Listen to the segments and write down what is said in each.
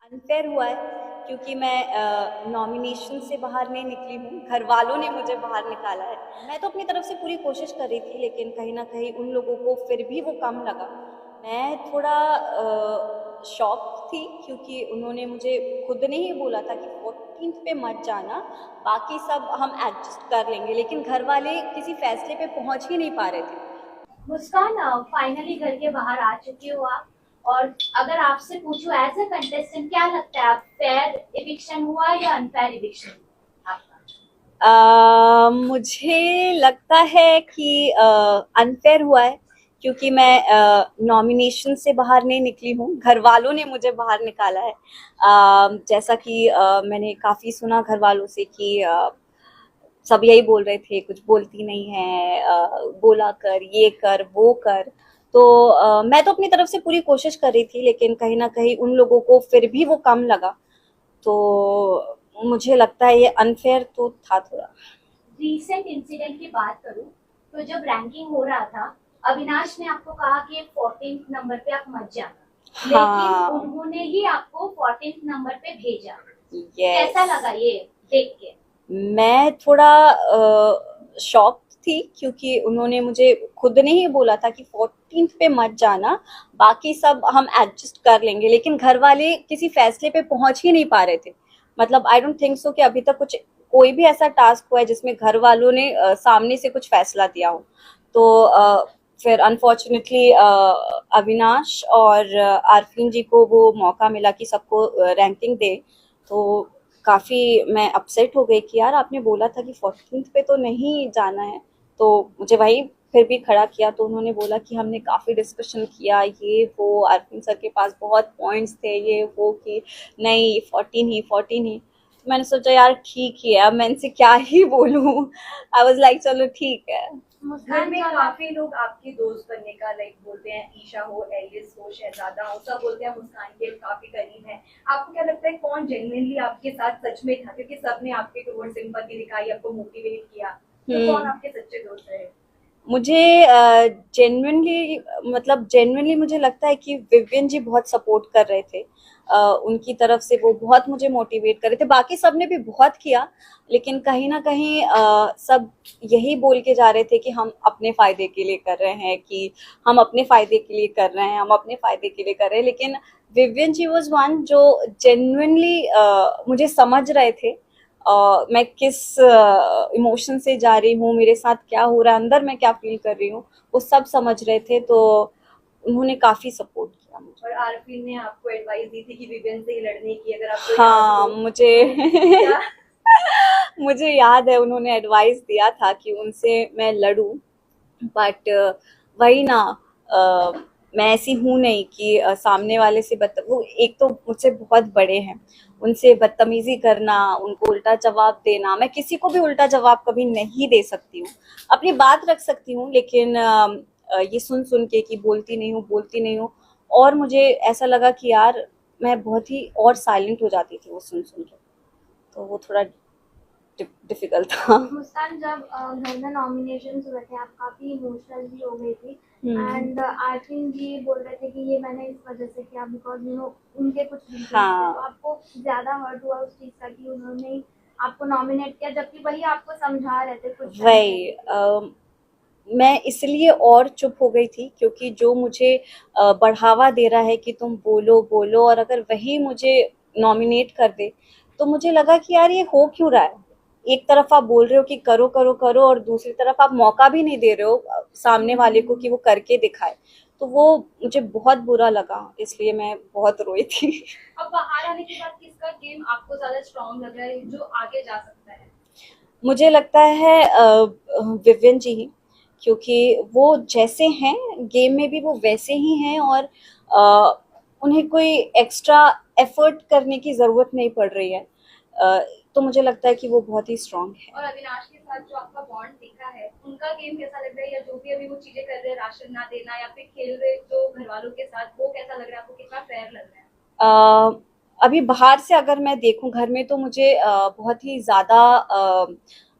Unfair हुआ है क्योंकि मैं नॉमिनेशन से बाहर नहीं निकली हूँ। घर वालों ने मुझे बाहर निकाला है। मैं तो अपनी तरफ से पूरी कोशिश कर रही थी, लेकिन कहीं न कहीं उन लोगों को फिर भी वो कम लगा। मैं थोड़ा शॉक्ड थी क्योंकि उन्होंने मुझे खुद ने ही बोला था कि 14th पे मत जाना, बाकी सब हम एडजस्ट कर लेंगे, लेकिन घर वाले किसी फैसले पे पहुँच ही नहीं पा रहे थे। मुस्कान, फाइनली घर के बाहर आ चुकी हो आप। और अगर आपसे पूछूं एज ए कंटेस्टेंट, क्या लगता है, आप फेयर इविक्शन हुआ या अनफेयर इविक्शन आपका? मुझे लगता है कि अनफेयर हुआ है क्योंकि मैं नॉमिनेशन से बाहर नहीं निकली हूँ। घर वालों ने मुझे बाहर निकाला है। जैसा कि मैंने काफ़ी सुना घर वालों से कि सब यही बोल रहे थे, कुछ बोलती नहीं है, बोला कर, ये कर, वो कर। तो मैं तो अपनी तरफ से पूरी कोशिश कर रही थी, लेकिन कहीं ना कहीं उन लोगों को फिर भी वो कम लगा। तो मुझे लगता है ये अनफेयर तो था थोड़ा। रीसेंट इंसिडेंट की बात करूं तो जब रैंकिंग हो रहा था, अविनाश ने आपको कहा कि 14th नंबर पे आप मत जाना, लेकिन हाँ। उन्होंने ही आपको 14th नंबर पे भेजा। यस। कैसा लगा ये देख के? मैं थोड़ा शॉक थी क्योंकि उन्होंने मुझे खुद ने ही बोला था कि 14th पे मत जाना, बाकी सब हम एडजस्ट कर लेंगे, लेकिन घर वाले किसी फैसले पे पहुंच ही नहीं पा रहे थे। मतलब आई डोंट थिंक सो कि अभी तक कुछ कोई भी ऐसा टास्क हुआ है जिसमें घर वालों ने सामने से कुछ फैसला दिया हो। तो फिर अनफॉर्चुनेटली अविनाश और आरफीन जी को वो मौका मिला कि सबको रैंकिंग दे। तो काफ़ी मैं अपसेट हो गई कि यार आपने बोला था कि 14th पे तो नहीं जाना है। तो मुझे वही फिर भी खड़ा किया, तो उन्होंने बोला कि हमने काफ़ी डिस्कशन किया, ये वो, अरविंद सर के पास बहुत पॉइंट्स थे, ये वो, कि नहीं 14 ही। तो मैंने सोचा यार ठीक ही है, अब मैं इनसे क्या ही बोलूँ। आई वॉज लाइक चलो ठीक है। घर में काफी लोग आपके दोस्त बनने का लाइक बोलते हैं, ईशा हो, एलिस हो, शहजादा हो, सब बोलते हैं मुस्कान के काफी करीब है। आपको क्या लगता है कौन जेन्युइनली आपके साथ सच में था, क्योंकि सबने आपके टुवर्ड सिंपैथी दिखाई, आपको मोटिवेट किया, तो कौन आपके सच्चे दोस्त रहे? मुझे जेन्युइनली, मतलब जेन्युइनली मुझे लगता है कि विवियन जी बहुत सपोर्ट कर रहे थे। उनकी तरफ से वो बहुत मुझे मोटिवेट कर रहे थे, बाकी सब ने भी बहुत किया, लेकिन कहीं ना कहीं सब यही बोल के जा रहे थे कि हम अपने फ़ायदे के लिए कर रहे हैं, कि हम अपने फ़ायदे के लिए कर रहे हैं, हम अपने फ़ायदे के लिए कर रहे हैं। लेकिन विवियन जी वॉज वन जो जेन्युइनली मुझे समझ रहे थे मैं किस इमोशन से जा रही हूँ, मेरे साथ क्या हो रहा है, अंदर मैं क्या फील कर रही हूँ, वो सब समझ रहे थे। तो उन्होंने काफ़ी सपोर्ट किया मुझे। और आरफीन ने आपको एडवाइस दी थी कि विवेन से ही लड़ने की, अगर आपको याद हाँ, हो मुझे तो क्या? मुझे याद है उन्होंने एडवाइस दिया था कि उनसे मैं लड़ूं, बट वही ना, अ, मैं ऐसी हूँ नहीं कि सामने वाले से वो एक तो मुझसे बहुत बड़े हैं, उनसे बदतमीजी करना, उनको उल्टा जवाब देना, मैं किसी को भी उल्टा जवाब कभी नहीं दे सकती हूँ। अपनी बात रख सकती हूँ, लेकिन ये सुन सुन के कि बोलती नहीं हूँ, बोलती नहीं हूँ, और मुझे ऐसा लगा कि यार मैं बहुत ही और साइलेंट हो जाती थी वो सुन सुन के। तो वो थोड़ा डिफिकल्ट था। मुस्कान, जब घर में नॉमिनेशन हुए थे आप काफी इमोशनल भी हो गई थी। हम्म। एंड आर्थिन जी बोल रहे थे कि ये मैंने इस वजह से किया बिकॉज उनके कुछ रीजन थे, तो हाँ। आपको ज्यादा हर्ट हुआ उस चीज का कि उन्होंने आपको नॉमिनेट किया, जबकि वही आपको समझा रहे थे कुछ टाइम वही पहले। मैं इसलिए और चुप हो गई थी क्योंकि जो मुझे बढ़ावा दे रहा है कि तुम बोलो बोलो, और अगर वही मुझे नॉमिनेट कर दे, तो मुझे लगा कि यार ये हो क्यों रहा है। एक तरफ आप बोल रहे हो कि करो करो करो, और दूसरी तरफ आप मौका भी नहीं दे रहे हो सामने वाले को कि वो करके दिखाए। तो वो मुझे बहुत बुरा लगा, इसलिए मैं बहुत रोई थी। अब बाहर आने के बाद किसका गेम आपको ज्यादा स्ट्रांग लग रहा है, जो आगे जा सकता है? मुझे लगता है विवियन जी ही, क्योंकि वो जैसे हैं गेम में भी वो वैसे ही हैं, और उन्हें कोई एक्स्ट्रा एफर्ट करने की ज़रूरत नहीं पड़ रही है। तो मुझे लगता है कि वो बहुत ही स्ट्रांग है। और अविनाश के साथ जो आपका बॉन्ड दिखा है, उनका गेम कैसा लग रहा है, या जो भी अभी वो चीजें कर रहे हैं, राशन ना देना या फिर खेल रहे जो घर वालों के साथ, वो कैसा लग रहा है आपको, कितना फेयर लग रहा है? अ, अभी बाहर से अगर मैं देखूं, घर में तो मुझे बहुत ही ज़्यादा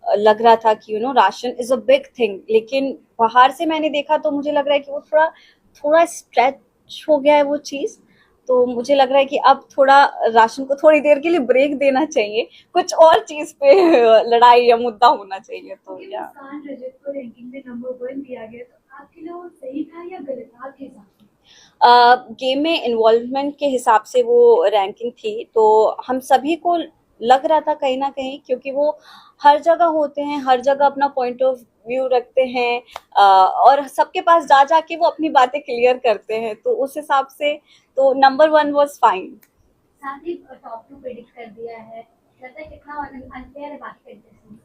लग रहा था कि ration is a big thing, लेकिन बाहर से मैंने देखा तो मुझे लग रहा है कि वो थोड़ा थोड़ा स्ट्रेच हो गया है वो चीज़। तो मुझे लग रहा है कि अब थोड़ा राशन को थोड़ी देर के लिए ब्रेक देना चाहिए, कुछ और चीज पे लड़ाई या मुद्दा होना चाहिए। तो क्योंकि या मुस्कान रजत को रैंकिंग में नंबर 1 दिया गया, तो आपके लिए वो सही था या गलत था आपके हिसाब से? गेम में इन्वॉल्वमेंट के हिसाब से वो रैंकिंग थी, तो हम सभी को लग रहा था कहीं ना कहीं, क्योंकि वो हर जगह होते हैं, हर जगह अपना पॉइंट ऑफ व्यू रखते हैं, और सबके पास जा जाके वो अपनी बातें क्लियर करते हैं, तो उस हिसाब से तो नंबर 1 वाज फाइन। साथ ही टॉप 2 प्रेडिक्ट कर दिया है, लगता है कितना अनफेयर है बाकी कंटेस्टेंट्स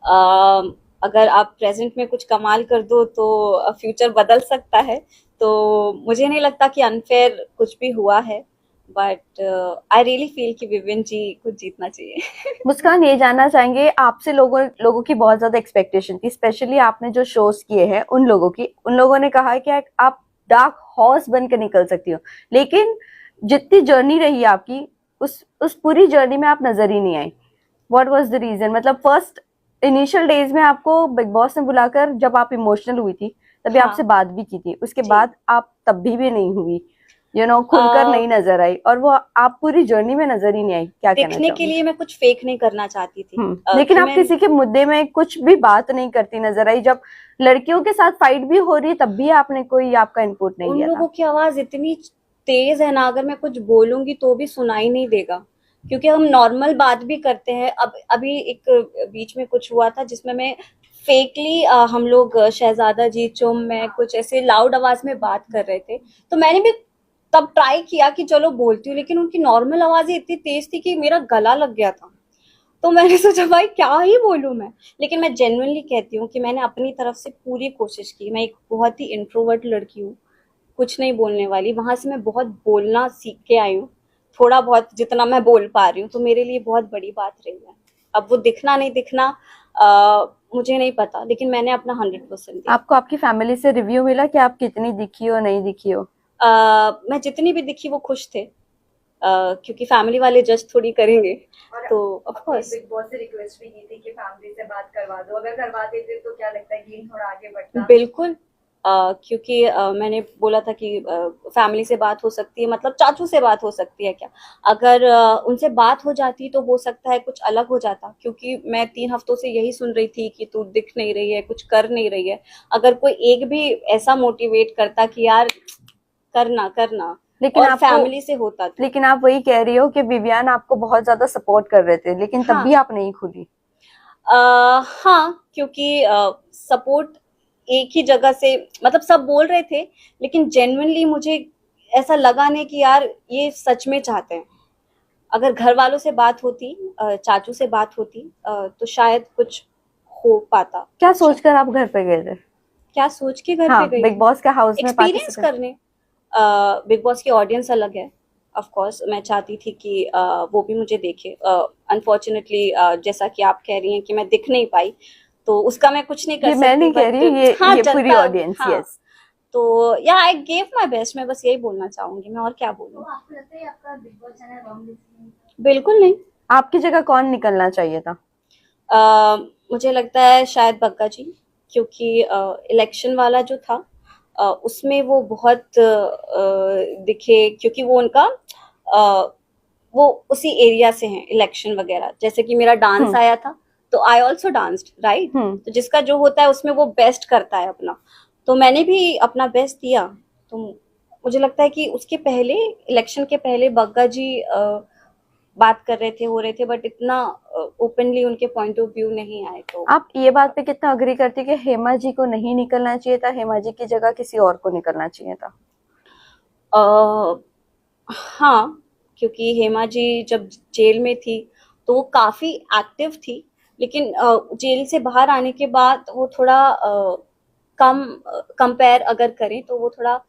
के अगर आप प्रेजेंट में कुछ कमाल कर दो तो फ्यूचर बदल सकता है, तो मुझे नहीं लगता कि अनफेयर कुछ भी हुआ है, बट आई रियली फील कि विविन जी को जीतना चाहिए। मुस्कान, ये जानना चाहेंगे आपसे, लोगों की बहुत ज्यादा एक्सपेक्टेशन थी, स्पेशली आपने जो शोज किए हैं उन लोगों ने कहा है कि आप डार्क हॉर्स बनकर निकल सकती हो, लेकिन जितनी जर्नी रही आपकी, उस पूरी जर्नी में आप नजर ही नहीं आई। What was the reason? मतलब फर्स्ट इनिशियल डेज में आपको बिग बॉस ने बुलाकर जब आप इमोशनल हुई थी तभी हाँ। आपसे बात भी की थी, उसके जी। बाद आप तब भी नहीं हुई, खुलकर नहीं नजर आई, और वो आप पूरी जर्नी में नजर ही नहीं आई। क्या कहना दिखने के चाहोगे? लिए मैं कुछ फेक नहीं करना चाहती थी। लेकिन कि आप मैं किसी के मुद्दे में कुछ भी बात नहीं करती नजर आई, जब लड़कियों के साथ फाइट भी हो रही है तब भी आपने कोई आपका इनपुट नहीं उन दिया लोगों था। की आवाज इतनी तेज है ना, अगर मैं कुछ बोलूंगी तो भी सुनाई नहीं देगा, क्योंकि हम नॉर्मल बात भी करते हैं। अब अभी एक बीच में कुछ हुआ था जिसमें मैं फेकली हम लोग शहजादा जी, चुम, मैं कुछ ऐसे लाउड आवाज में बात कर रहे थे, तो मैंने भी तब ट्राई किया कि चलो बोलती हूँ, लेकिन उनकी नॉर्मल आवाजें इतनी तेज थी कि मेरा गला लग गया था। तो मैंने सोचा भाई क्या ही बोलूं मैं, लेकिन मैं जेन्युइनली कहती हूँ कि मैंने अपनी तरफ से पूरी कोशिश की। मैं एक बहुत ही इंट्रोवर्ट लड़की हूँ, कुछ नहीं बोलने वाली, वहां से मैं बहुत बोलना सीख के आई हूँ, थोड़ा बहुत जितना मैं बोल पा रही हूँ, तो मेरे लिए बहुत बड़ी बात रही है। अब वो दिखना नहीं दिखना मुझे नहीं पता, लेकिन मैंने अपना 100% दिया। आपको आपकी फैमिली से रिव्यू मिला कि आप कितनी दिखी हो नहीं दिखी हो? मैं जितनी भी दिखी वो खुश थे, क्योंकि फैमिली वाले जज थोड़ी करेंगे, और तो ऑफ आपने कोर्स बिग बॉस से रिक्वेस्ट भी की थी कि फैमिली से बात करवा दो, अगर करवा देते तो क्या लगता है गेम थोड़ा आगे बढ़ता? बिल्कुल। क्योंकि मैंने बोला था कि फैमिली से बात हो सकती है, मतलब चाचू से बात हो सकती है क्या, अगर उनसे बात हो जाती तो हो सकता है कुछ अलग हो जाता, क्योंकि मैं 3 हफ्तों से यही सुन रही थी कि तू दिख नहीं रही है, कुछ कर नहीं रही है। अगर कोई एक भी ऐसा मोटिवेट करता कि यार करना करना, लेकिन और फैमिली से होता तो। लेकिन आप वही कह रही हो कि विवियन आपको बहुत ज्यादा सपोर्ट कर रहे थे, लेकिन तब हाँ। भी आप नहीं खुली। हाँ, क्योंकि सपोर्ट एक ही जगह से, मतलब सब बोल रहे थे, लेकिन जेन्युइनली मुझे ऐसा लगा नहीं कि यार ये सच में चाहते हैं। अगर घर वालों से बात होती, चाचू से बात होती, तो शायद कुछ हो पाता। क्या सोचकर आप घर पे गए थे? क्या सोच के घर पे हाँ, गई बिग थी? बॉस के हाउस में एक्सपीरियंस पार्टिसिपेट। करने। बिग बॉस की ऑडियंस अलग है, ऑफ कोर्स मैं चाहती थी कि वो भी मुझे देखे। अनफॉर्चुनेटली जैसा कि आप कह रही हैं कि मैं दिख नहीं पाई, तो उसका मैं कुछ नहीं कर ये मैं सकती, नहीं कह रही हूँ, बट हाँ ये पूरी जनता। ऑडियंस। हाँ, यस। तो या आई गेव माई बेस्ट, मैं बस यही बोलना चाहूंगी, मैं और क्या तो बोलूँ। आपको लगता है आपका big boss channel wrong decision? बिल्कुल नहीं। आपकी जगह कौन निकलना चाहिए था? मुझे लगता है शायद बग्गा जी, क्योंकि इलेक्शन वाला जो था उसमें वो बहुत दिखे, क्योंकि वो उनका वो उसी एरिया से हैं, इलेक्शन वगैरह, जैसे कि मेरा डांस आया था तो आई ऑल्सो डांस्ड राइट, तो जिसका जो होता है उसमें वो बेस्ट करता है अपना, तो मैंने भी अपना बेस्ट दिया। तो मुझे लगता है कि उसके पहले, इलेक्शन के पहले बग्गा जी बात कर रहे थे, हो रहे थे, बट इतना ओपनली उनके पॉइंट ऑफ व्यू नहीं आए। तो आप ये बात पे कितना अग्री करती कि हेमा जी को नहीं निकलना चाहिए था, हेमा जी की जगह किसी और को निकलना चाहिए था? हाँ, क्योंकि हेमा जी जब जेल में थी तो वो काफी एक्टिव थी, लेकिन जेल से बाहर आने के बाद वो थोड़ा कम, कंपेयर अगर करें तो वो थोड़ा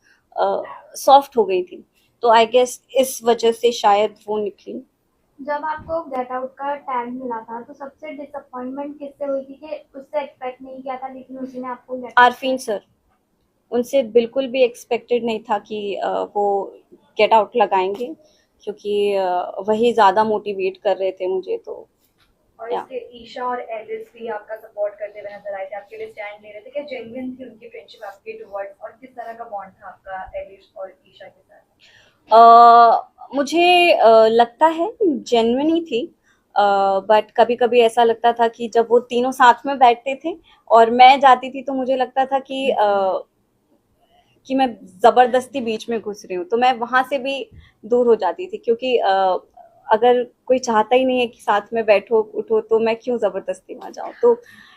सॉफ्ट हो गई थी, तो आई गेस इस वजह से शायद वो निकली। जब आपको गेट आउट का टैग मिला था तो सबसे डिसअपॉइंटमेंट किससे हुई थी कि उससे एक्सपेक्ट नहीं किया था लेकिन उसी ने आपको गेट आरफीन सर, उनसे बिल्कुल भी एक्सपेक्टेड नहीं था कि वो गेट आउट लगाएंगे, क्योंकि वही ज्यादा मोटिवेट कर रहे थे मुझे। तो और इसके ईशा और एलिस भी आपका सपोर्ट करते हुए नजर आए थे, आपके लिए स्टैंड ले रहे थे, क्या जेन्युइन थी उनकी फ्रेंडशिप आपके टुवर्ड्स, और किस तरह का बॉन्ड था आपका एलिस और ईशा के साथ? मुझे लगता है जेन्युइन ही थी, बट कभी कभी ऐसा लगता था कि जब वो तीनों साथ में बैठते थे और मैं जाती थी तो मुझे लगता था कि मैं जबरदस्ती बीच में घुस रही हूँ, तो मैं वहां से भी दूर हो जाती थी, क्योंकि अगर कोई चाहता ही नहीं है कि साथ में बैठो उठो तो मैं क्यों जबरदस्ती वहां जाऊँ। तो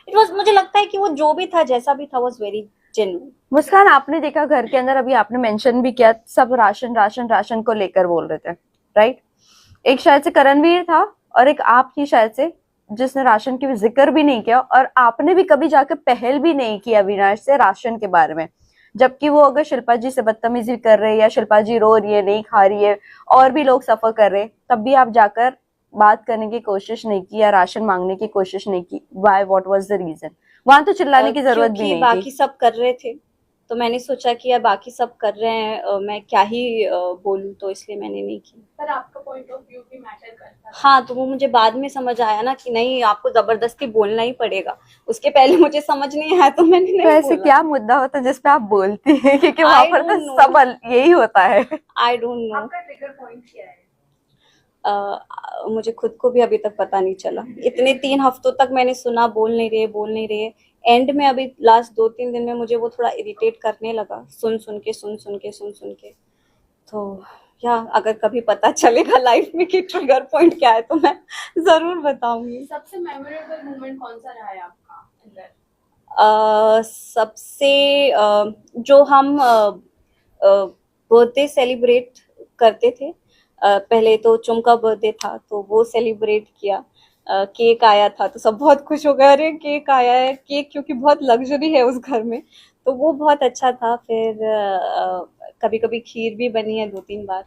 इट वाज, मुझे लगता है कि वो जो भी था जैसा भी था वाज वेरी जेन्युइन। मुस्कान, आपने देखा घर के अंदर, अभी आपने मेंशन भी किया, सब राशन राशन राशन को लेकर बोल रहे थे, राइट? एक शायद से करणवीर था और एक आप थी शायद से, जिसने राशन की जिक्र भी नहीं किया, और आपने भी कभी जाकर पहल भी नहीं की अविनाश से राशन के बारे में, जबकि वो अगर शिल्पा जी से बदतमीजी कर रहे, या शिल्पा जी रो रही है, नहीं खा रही है, और भी लोग सफर कर रहे, तब भी आप जाकर बात करने की कोशिश नहीं की या राशन मांगने की कोशिश नहीं की। Why, what was the reason? वहां तो चिल्लाने की जरूरत भी क्योंकि नहीं बाकी थी। सब कर रहे थे, तो मैंने सोचा कि यार बाकी सब कर रहे हैं, मैं क्या ही बोलूं, तो इसलिए मैंने नहीं की। पर आपका पॉइंट ऑफ व्यू भी मैटर करता है। हाँ, तो वो मुझे बाद में समझ आया ना कि नहीं, आपको जबरदस्ती बोलना ही पड़ेगा। उसके पहले मुझे समझ नहीं आया तो मैंने तो नहीं ऐसे बोला। क्या मुद्दा होता है जिसपे आप बोलती हैं? क्योंकि वहां I पर तो don't know. सब यही होता है। I don't know. आपका ट्रिगर पॉइंट क्या है? मुझे खुद को भी अभी तक पता नहीं चला। इतने 3 हफ्तों तक मैंने सुना बोल नहीं रहे, बोल नहीं रहे। एंड में अभी लास्ट 2-3 दिन में मुझे वो थोड़ा इरिटेट करने लगा, सुन सुन के। तो या अगर कभी पता चलेगा लाइफ में कि ट्रिगर पॉइंट क्या है तो मैं जरूर बताऊंगी। सबसे मेमोरेबल मोमेंट कौन सा रहा है आपका अंदर? सबसे जो हम बर्थडे सेलिब्रेट करते थे, पहले तो चुम का बर्थडे था तो वो सेलिब्रेट किया। केक आया था तो सब बहुत खुश हो गए, अरे केक आया है, केक क्योंकि बहुत लग्जरी है उस घर में, तो वो बहुत अच्छा था। फिर कभी कभी खीर भी बनी है 2-3 बार,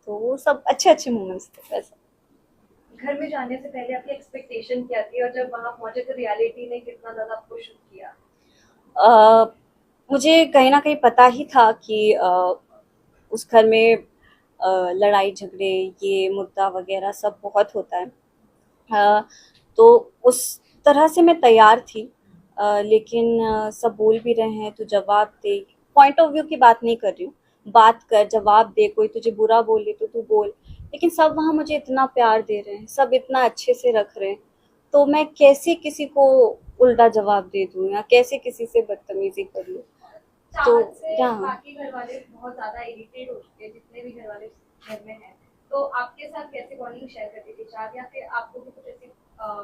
तो वो सब अच्छे अच्छे मोमेंट्स थे वैसे। घर में जाने से पहले आपकी एक्सपेक्टेशन क्या थी, और जब वहां पहुंचे तो रियलिटी ने कितना ज्यादा आपको शुक किया? अ, मुझे कहीं ना कहीं पता ही था कि उस घर में लड़ाई झगड़े, ये मुद्दा वगैरह सब बहुत होता है। अ, तो उस तरह से मैं तैयार थी, लेकिन सब बोल भी रहे हैं तो जवाब दे। पॉइंट ऑफ व्यू की बात नहीं कर रही हूँ, बात कर, जवाब दे, कोई तुझे बुरा बोले तो तू बोल। लेकिन सब वहाँ मुझे इतना प्यार दे रहे हैं, सब इतना अच्छे से रख रहे हैं, तो मैं कैसे किसी को उल्टा जवाब दे दूँ या कैसे किसी से बदतमीजी कर लूँ। तो चाहत से यहाँ बाकी घर वाले बहुत ज्यादा इरिटेट हो चुके हैं, जितने भी घर वाले घर में हैं। तो आपके साथ कैसे बॉन्डिंग शेयर करती थी चाहत, या फिर आपको भी कुछ ऐसी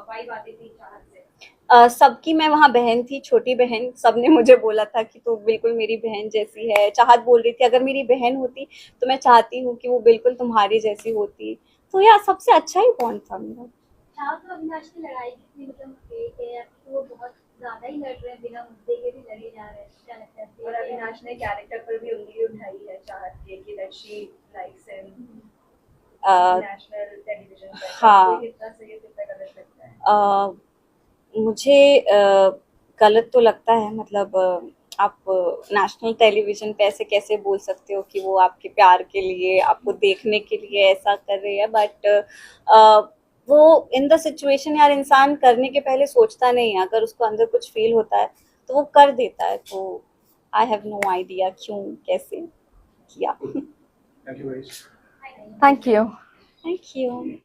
वाइब आती थी चाहत से? सबकी मैं वहाँ बहन थी, छोटी बहन, सबने मुझे बोला था कि तू बिल्कुल मेरी बहन जैसी है। चाहत बोल रही थी अगर मेरी बहन होती तो मैं चाहती हूँ कि वो बिल्कुल तुम्हारी जैसी होती। तो यार सबसे अच्छा ही बॉन्ड था मेरा। चाहत और अविनाश की लड़ाई कितनी मतलब फेक है, या फिर वो बहुत ज्यादा ही लड़ रहे हैं, बिना मुद्दे के भी लड़े जा रहे हैं? क्या लगता है? और अविनाश ने कैरेक्टर पर भी उंगली उठाई है चाहत के कि that she likes him national television पर। हाँ। तो कितना सही है, कितना गलत लगता है? अ, मुझे गलत तो लगता है, मतलब आप नेशनल टेलीविजन पे ऐसे कैसे बोल सकते हो कि वो आपके प्यार के लिए, आपको देखने के लिए ऐसा कर रही है, बट वो इन द सिचुएशन यार इंसान करने के पहले सोचता नहीं है, अगर उसको अंदर कुछ फील होता है तो वो कर देता है। तो आई हैव नो आइडिया क्यों कैसे किया। Thank you, guys. Thank you. Thank you.